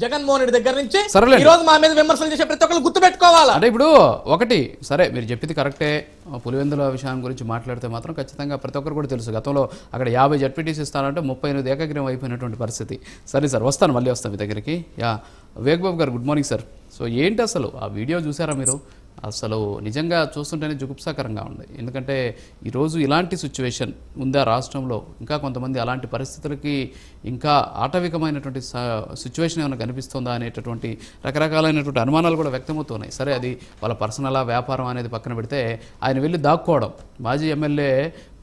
జగన్మోహన్ రెడ్డి దగ్గర నుంచి సరేలేండి. ఈ రోజు మా మీద విమర్శలు చేసే ప్రతి ఒక్కరు గుర్తుపెట్టుకోవాలా. అంటే ఇప్పుడు ఒకటి సరే మీరు చెప్పింది కరెక్టే. పులివెందుల విషయం గురించి మాట్లాడితే మాత్రం ఖచ్చితంగా ప్రతి ఒక్కరు కూడా తెలుసు. గతంలో అక్కడ 50 జడ్పీటీసీ ఇస్తానంటే 38 ఏకగ్రీవం అయిపోయినటువంటి పరిస్థితి. సరే సార్, వస్తాను, మళ్ళీ వస్తాను మీ దగ్గరికి. వివేక్ బాబు గారు, గుడ్ మార్నింగ్ సార్. సో ఏంటి అసలు ఆ వీడియో చూసారా మీరు? అసలు నిజంగా చూస్తుంటేనే జుగుప్సాకరంగా ఉంది. ఎందుకంటే ఈరోజు ఇలాంటి సిచ్యువేషన్ ఉందా రాష్ట్రంలో? ఇంకా కొంతమంది అలాంటి పరిస్థితులకి ఇంకా ఆటవికమైనటువంటి సిచ్యువేషన్ ఏమైనా కనిపిస్తుందా అనేటటువంటి రకరకాలైనటువంటి అనుమానాలు కూడా వ్యక్తమవుతున్నాయి. సరే, అది వాళ్ళ పర్సనల్ వ్యాపారం అనేది పక్కన పెడితే ఆయన వెళ్ళి దాక్కోవడం, మాజీ ఎమ్మెల్యే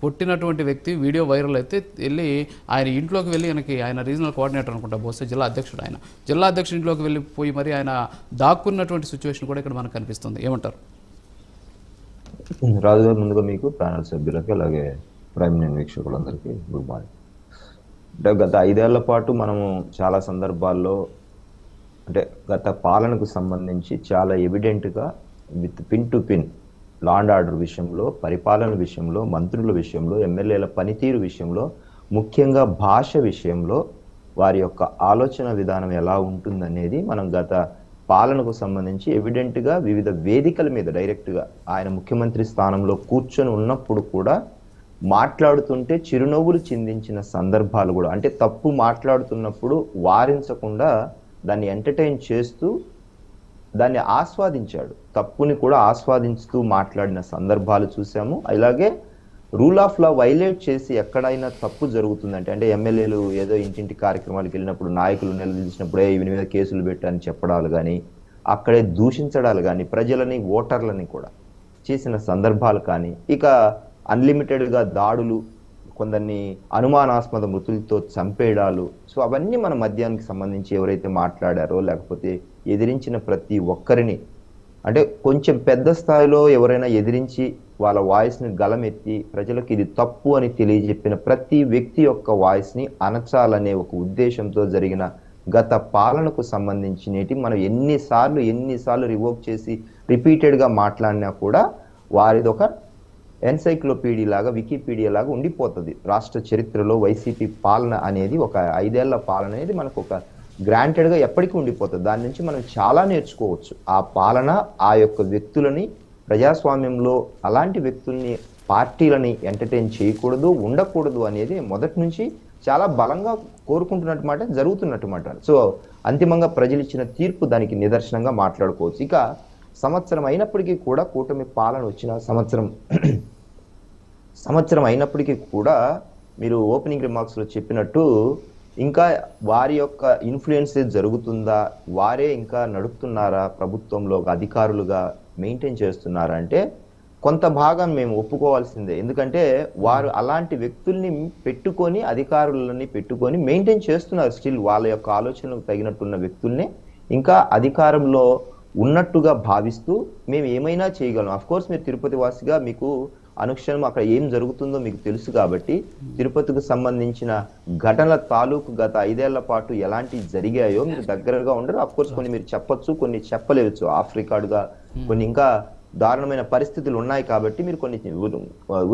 పుట్టినటువంటి వ్యక్తి వీడియో వైరల్ అయితే వెళ్ళి ఆయన ఇంట్లోకి వెళ్ళి ఆయన రీజనల్ కోఆర్డినేటర్ అనుకుంటా, బహుశా జిల్లా అధ్యక్షుడు, ఆయన జిల్లా అధ్యక్షుడు ఇంట్లోకి వెళ్ళిపోయి మరి ఆయన దాక్కున్నటువంటి సిచ్యువేషన్ కూడా ఇక్కడ మనకు కనిపిస్తుంది. ఏమంటారు? రాజు గారు, ముందుగా మీకు ప్యానల్ సభ్యులకి అలాగే ప్రైమ్ నైన్ వీక్షకులందరికీ గుడ్ మార్నింగ్. అంటే గత 5 ఏళ్ల పాటు మనము చాలా సందర్భాల్లో అంటే గత పాలనకు సంబంధించి చాలా ఎవిడెంట్గా with pin to pin law and order విషయంలో, పరిపాలన విషయంలో, మంత్రుల విషయంలో, ఎమ్మెల్యేల పనితీరు విషయంలో, ముఖ్యంగా భాష విషయంలో వారి యొక్క ఆలోచన విధానం ఎలా ఉంటుందనేది మనం గత పాలనకు సంబంధించి ఎవిడెంట్గా వివిధ వేదికల మీద డైరెక్ట్గా ఆయన ముఖ్యమంత్రి స్థానంలో కూర్చొని ఉన్నప్పుడు కూడా మాట్లాడుతుంటే చిరునవ్వులు చిందించిన సందర్భాలు కూడా, అంటే తప్పు మాట్లాడుతున్నప్పుడు వారించకుండా దాన్ని ఎంటర్టైన్ చేస్తూ దాన్ని ఆస్వాదించాడు, తప్పుని కూడా ఆస్వాదించుతూ మాట్లాడిన సందర్భాలు చూసాము. అలాగే రూల్ ఆఫ్ లా వైలేట్ చేసి ఎక్కడైనా తప్పు జరుగుతుందంటే, అంటే ఎమ్మెల్యేలు ఏదో ఇంటింటి కార్యక్రమాలకు వెళ్ళినప్పుడు నాయకులు నిలదీసినప్పుడే వీని మీద కేసులు పెట్టని చెప్పడాలు కానీ, అక్కడే దూషించడాలు కానీ, ప్రజలని ఓటర్లని కూడా చేసిన సందర్భాలు కానీ, ఇక అన్లిమిటెడ్గా దాడులు, కొందరిని అనుమానాస్పద మృతులతో చంపేయడాలు, సో అవన్నీ మన మద్యానికి సంబంధించి ఎవరైతే మాట్లాడారో లేకపోతే ఎదిరించిన ప్రతి ఒక్కరిని, అంటే కొంచెం పెద్ద స్థాయిలో ఎవరైనా ఎదిరించి వాళ్ళ వాయిస్ని గలమెత్తి ప్రజలకు ఇది తప్పు అని తెలియజెప్పిన ప్రతి వ్యక్తి యొక్క వాయిస్ని అణచాలనే ఒక ఉద్దేశంతో జరిగిన గత పాలనకు సంబంధించినటి మనం ఎన్నిసార్లు రివోక్ చేసి రిపీటెడ్గా మాట్లాడినా కూడా వారిది ఒక ఎన్సైక్లోపీడియా లాగా, వికీపీడియా లాగా ఉండిపోతుంది. రాష్ట్ర చరిత్రలో వైసీపీ పాలన అనేది, ఒక 5 ఏళ్ల పాలన అనేది మనకు ఒక గ్రాంటెడ్గా ఎప్పటికీ ఉండిపోతుంది. దాని నుంచి మనం చాలా నేర్చుకోవచ్చు. ఆ పాలన, ఆ యొక్క వ్యక్తులని, ప్రజాస్వామ్యంలో అలాంటి వ్యక్తుల్ని, పార్టీలని ఎంటర్టైన్ చేయకూడదు, ఉండకూడదు అనేది మొదటి నుంచి చాలా బలంగా కోరుకుంటున్నట్టు మాట, జరుగుతున్నట్టు మాట. సో అంతిమంగా ప్రజలు ఇచ్చిన తీర్పు దానికి నిదర్శనంగా మాట్లాడుకోవచ్చు. ఇక సంవత్సరం అయినప్పటికీ కూడా, కూటమి పాలన వచ్చిన సంవత్సరం అయినప్పటికీ కూడా మీరు ఓపెనింగ్ రిమార్క్స్లో చెప్పినట్టు ఇంకా వారి యొక్క ఇన్ఫ్లుయెన్సే జరుగుతుందా, వారే ఇంకా నడుపుతున్నారా, ప్రభుత్వంలో అధికారులుగా మెయింటైన్ చేస్తున్నారా అంటే కొంత భాగం మేము ఒప్పుకోవాల్సిందే. ఎందుకంటే వారు అలాంటి వ్యక్తుల్ని పెట్టుకొని, అధికారులని పెట్టుకొని మెయింటైన్ చేస్తున్నారు. స్టిల్ వాళ్ళ యొక్క ఆలోచనలకు తగినట్టున్న వ్యక్తుల్ని ఇంకా అధికారంలో ఉన్నట్టుగా భావిస్తూ మేము ఏమైనా చేయగలం. అఫ్ కోర్స్ మీరు తిరుపతి వాసిగా మీకు అనుక్షణం అక్కడ ఏం జరుగుతుందో మీకు తెలుసు కాబట్టి, తిరుపతికి సంబంధించిన ఘటనల తాలూకు గత 5 ఏళ్ల పాటు ఎలాంటి జరిగాయో మీరు దగ్గరగా ఉండరు. అఫ్ కోర్స్ కొన్ని మీరు చెప్పొచ్చు, కొన్ని చెప్పలేవచ్చు. ఆఫ్ రికార్డుగా కొన్ని ఇంకా దారుణమైన పరిస్థితులు ఉన్నాయి కాబట్టి మీరు కొన్ని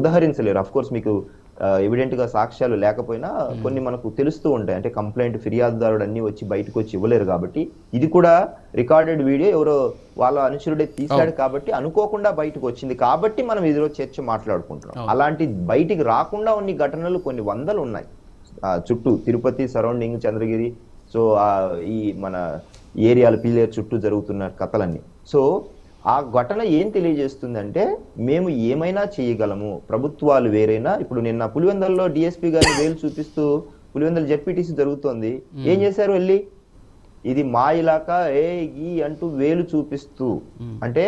ఉదహరించలేరు. అఫ్ కోర్స్ మీకు ఎవిడెంట్ గా సాక్ష్యాలు లేకపోయినా కొన్ని మనకు తెలుస్తూ ఉంటాయి. అంటే కంప్లైంట్ ఫిర్యాదుదారుడు అన్ని వచ్చి బయటకు వచ్చి ఇవ్వలేరు కాబట్టి, ఇది కూడా రికార్డెడ్ వీడియో ఎవరో వాళ్ళ అనుచరుడే తీశాడు కాబట్టి అనుకోకుండా బయటకు వచ్చింది కాబట్టి మనం ఇదిలో చర్చ మాట్లాడుకుంటున్నాం. అలాంటి బయటికి రాకుండా ఉన్న ఘటనలు కొన్ని వందలు ఉన్నాయి చుట్టూ, తిరుపతి సరౌండింగ్, చంద్రగిరి, సో ఈ మన ఏరియాల పీలేరు చుట్టూ జరుగుతున్న కథలన్నీ. సో ఆ ఘటన ఏం తెలియజేస్తుందంటే మేము ఏమైనా చేయగలము, ప్రభుత్వాలు వేరైనా. ఇప్పుడు నిన్న పులివెందులలో డిఎస్పీ గారిని వేలు చూపిస్తూ పులివెందుల జెడ్పీటీసీ జరుగుతోంది, ఏం చేశారు వెళ్ళి, ఇది మా ఇలాకా ఈ అంటూ వేలు చూపిస్తూ, అంటే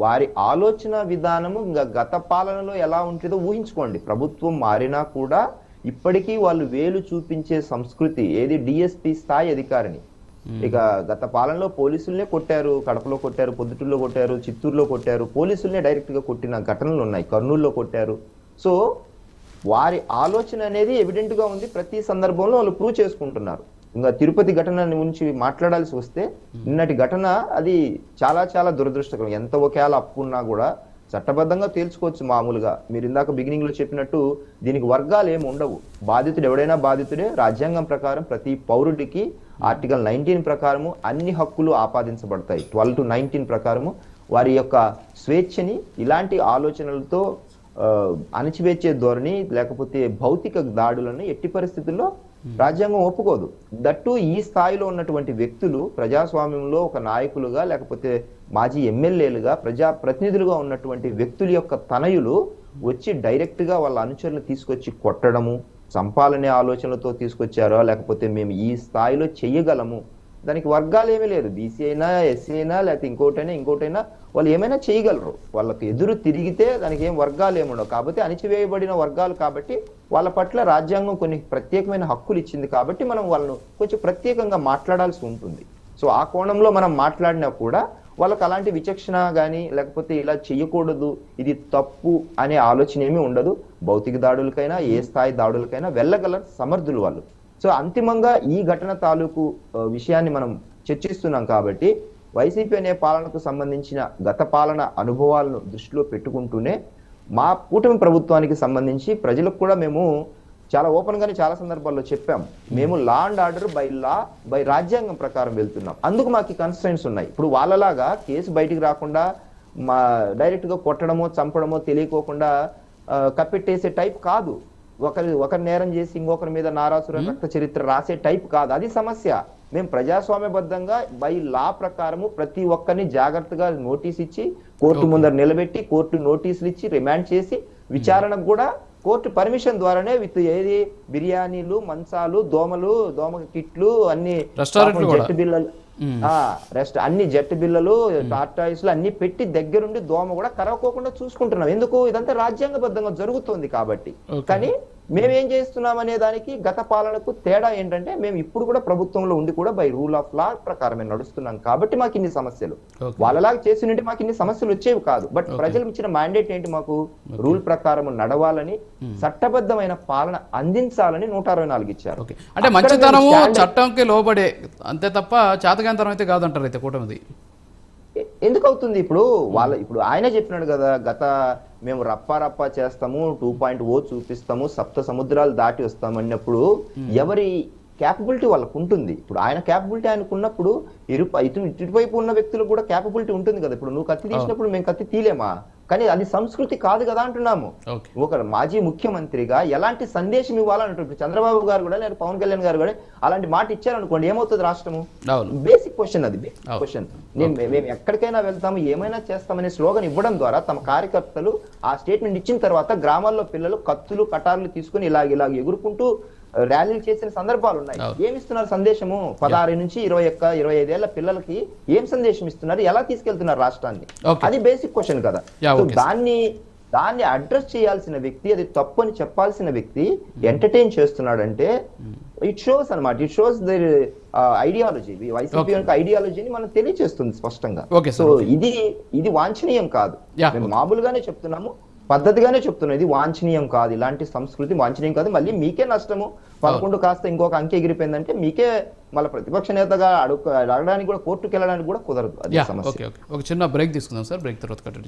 వారి ఆలోచన విధానము ఇంకా గత పాలనలో ఎలా ఉంటుందో ఊహించుకోండి. ప్రభుత్వం మారినా కూడా ఇప్పటికీ వాళ్ళు వేలు చూపించే సంస్కృతి ఏది, డిఎస్పీ స్థాయి అధికారిని. ఇక గత పాలనలో పోలీసుల్నే కొట్టారు, కడపలో కొట్టారు, పొద్దుటూరులో కొట్టారు, చిత్తూరులో కొట్టారు, పోలీసుల్నే డైరెక్ట్ గా కొట్టిన ఘటనలు ఉన్నాయి, కర్నూలులో కొట్టారు. సో వారి ఆలోచన అనేది ఎవిడెంట్ గా ఉంది, ప్రతి సందర్భంలో వాళ్ళు ప్రూవ్ చేసుకుంటున్నారు. ఇంకా తిరుపతి ఘటన గురించి మాట్లాడాల్సి వస్తే, నిన్నటి ఘటన అది చాలా చాలా దురదృష్టకరం. ఎంత ఒకేలా అప్పున్నా కూడా చట్టబద్ధంగా తేల్చుకోవచ్చు మామూలుగా. మీరు ఇందాక బిగినింగ్ లో చెప్పినట్టు దీనికి వర్గాలు ఏమి ఉండవు. బాధితుడు ఎవడైనా బాధితుడే. రాజ్యాంగం ప్రకారం ప్రతి పౌరుడికి ఆర్టికల్ 19 ప్రకారము అన్ని హక్కులు ఆపాదించబడతాయి. 12 to 19 ప్రకారము వారి యొక్క స్వేచ్ఛని ఇలాంటి ఆలోచనలతో అణచివేచే ధోరణి లేకపోతే భౌతిక దాడులను ఎట్టి పరిస్థితుల్లో రాజ్యాంగం ఒప్పుకోదు. దట్టు ఈ స్థాయిలో ఉన్నటువంటి వ్యక్తులు ప్రజాస్వామ్యంలో ఒక నాయకులుగా లేకపోతే మాజీ ఎమ్మెల్యేలుగా ప్రజాప్రతినిధులుగా ఉన్నటువంటి వ్యక్తుల యొక్క తనయులు వచ్చి డైరెక్ట్ గా వాళ్ళ అనుచరులు తీసుకొచ్చి కొట్టడము, చంపాలనే ఆలోచనలతో తీసుకొచ్చారో లేకపోతే మేము ఈ స్థాయిలో చెయ్యగలము, దానికి వర్గాలు ఏమీ లేదు. బీసీ అయినా, ఎస్సీ అయినా, లేకపోతే ఇంకోటైనా వాళ్ళు ఏమైనా చేయగలరు. వాళ్ళకి ఎదురు తిరిగితే దానికి ఏం వర్గాలు ఏముండవు. కాబట్టి అణిచివేయబడిన వర్గాలు కాబట్టి వాళ్ళ పట్ల రాజ్యాంగం కొన్ని ప్రత్యేకమైన హక్కులు ఇచ్చింది కాబట్టి మనం వాళ్ళను కొంచెం ప్రత్యేకంగా మాట్లాడాల్సి ఉంటుంది. సో ఆ కోణంలో మనం మాట్లాడినా కూడా వాళ్ళకి అలాంటి విచక్షణ కానీ లేకపోతే ఇలా చెయ్యకూడదు, ఇది తప్పు అనే ఆలోచన ఏమీ ఉండదు. భౌతిక దాడులకైనా ఏ స్థాయి దాడులకైనా వెళ్ళగల సమర్థులు వాళ్ళు. సో అంతిమంగా ఈ ఘటన తాలూకు విషయాన్ని మనం చర్చిస్తున్నాం కాబట్టి వైసీపీ అనే పాలనకు సంబంధించిన గత పాలన అనుభవాలను దృష్టిలో పెట్టుకుంటూనే మా కూటమి ప్రభుత్వానికి సంబంధించి ప్రజలకు కూడా మేము చాలా ఓపెన్ గానే చాలా సందర్భాల్లో చెప్పాం. మేము లా అండ్ ఆర్డర్ బై రాజ్యాంగం ప్రకారం వెళ్తున్నాం. అందుకు మాకు కన్స్ట్రైంట్స్ ఉన్నాయి. ఇప్పుడు వాళ్ళలాగా కేసు బయటికి రాకుండా డైరెక్ట్ గా కొట్టడమో చంపడమో తెలియకోకుండా కప్పెట్టేసే టైప్ కాదు. ఒకరి నేరం చేసి ఇంకొకరి మీద నారాసుర రక్త చరిత్ర రాసే టైప్ కాదు. అది సమస్య. మేము ప్రజాస్వామ్యబద్ధంగా బై లా ప్రకారము ప్రతి ఒక్కరిని జాగ్రత్తగా నోటీస్ ఇచ్చి కోర్టు ముందర నిలబెట్టి కోర్టు నోటీసులు ఇచ్చి రిమాండ్ చేసి విచారణకు కూడా కోర్టు పర్మిషన్ ద్వారానే విత్ ఏది బిర్యానీలు, మంచాలు, దోమ కిట్లు అన్ని జట్టు బిల్లలు అన్ని జట్టు బిల్లలు, టార్టాయిస్లు అన్ని పెట్టి దగ్గరుండి దోమ కూడా కరవకోకుండా చూసుకుంటున్నాం. ఎందుకు? ఇదంతా రాజ్యాంగబద్ధంగా జరుగుతుంది కాబట్టి. కానీ మేమేం చేస్తున్నాం అనే దానికి గత పాలనకు తేడా ఏంటంటే మేము ఇప్పుడు కూడా ప్రభుత్వంలో ఉండి కూడా బై రూల్ ఆఫ్ లా ప్రకారమే నడుస్తున్నాం కాబట్టి మాకు ఇన్ని సమస్యలు. వాళ్ళలాగా చేసినట్టు మాకు ఇన్ని సమస్యలు వచ్చేవి కాదు. బట్ ప్రజలకు ఇచ్చిన మ్యాండేట్ ఏంటి? మాకు రూల్ ప్రకారం నడవాలని, చట్టబద్ధమైన పాలన అందించాలని 164 ఇచ్చారు. అంటే మంచితనము చట్టంకి లోబడే, అంతే తప్ప చాతకాంతరం అయితే కాదంటారు అయితే కూటమిది. ఎందుకు అవుతుంది? ఇప్పుడు ఆయన చెప్పినాడు కదా, గత మేము రప్పా చేస్తాము, 2.0 చూపిస్తాము, సప్త సముద్రాలు దాటి వస్తాము అన్నప్పుడు ఎవరి క్యాపబిలిటీ వాళ్ళకు ఉంటుంది. ఇప్పుడు ఆయన క్యాపబిలిటీ ఆయనకు ఉన్నప్పుడు ఇటువైపు ఉన్న వ్యక్తులకు కూడా క్యాపబిలిటీ ఉంటుంది కదా. ఇప్పుడు నువ్వు కత్తి తీసినప్పుడు మేము కత్తి తీలేమా? కానీ అది సంస్కృతి కాదు కదా అంటున్నాము. ఒక మాజీ ముఖ్యమంత్రిగా ఎలాంటి సందేశం ఇవ్వాలంటారు? ఇప్పుడు చంద్రబాబు గారు కూడా లేదా పవన్ కళ్యాణ్ గారు కూడా అలాంటి మాట ఇచ్చారనుకోండి, ఏమవుతుంది రాష్ట్రము? బేసిక్ క్వశ్చన్ అది. క్వశ్చన్ మేము ఎక్కడికైనా వెళ్తాము, ఏమైనా చేస్తామనే స్లోగన్ ఇవ్వడం ద్వారా తమ కార్యకర్తలు ఆ స్టేట్మెంట్ ఇచ్చిన తర్వాత గ్రామాల్లో పిల్లలు కత్తులు కటార్లు తీసుకుని ఇలాగ ఎగురుకుంటూ ర్యాలీలు చేసిన సందర్భాలు ఉన్నాయి. ఏమిస్తున్నారు సందేశము? 16 నుంచి 25 ఏళ్ల పిల్లలకి ఏం సందేశం ఇస్తున్నారు? ఎలా తీసుకెళ్తున్నారు రాష్ట్రాన్ని? అది బేసిక్ క్వశ్చన్ కదా. దాన్ని అడ్రస్ చేయాల్సిన వ్యక్తి, అది తప్పు అని చెప్పాల్సిన వ్యక్తి ఎంటర్టైన్ చేస్తున్నాడంటే ఇట్ షోస్ అన్నమాట. It shows their ideology. YCP యొక్క ఐడియాలజీని మనం తెలియజేస్తుంది స్పష్టంగా. సో ఇది వాంఛనీయం కాదు. మేము మామూలుగానే చెప్తున్నాము, పద్ధతిగానే చెప్తున్నాం. ఇది వాంఛనీయం కాదు. ఇలాంటి సంస్కృతి వాంఛనీయం కాదు. మళ్ళీ మీకే నష్టము. 11 కాస్త ఇంకొక అంకె ఎగిరిపోయిందంటే మీకే మళ్ళీ ప్రతిపక్ష నేతగా అడగడానికి కూడా, కోర్టుకు వెళ్ళడానికి కూడా కుదరదు. అది సమస్య. ఒక చిన్న బ్రేక్ తీసుకుందాం సార్. బ్రేక్ తర్వాత కంటిన్యూ చేద్దాం.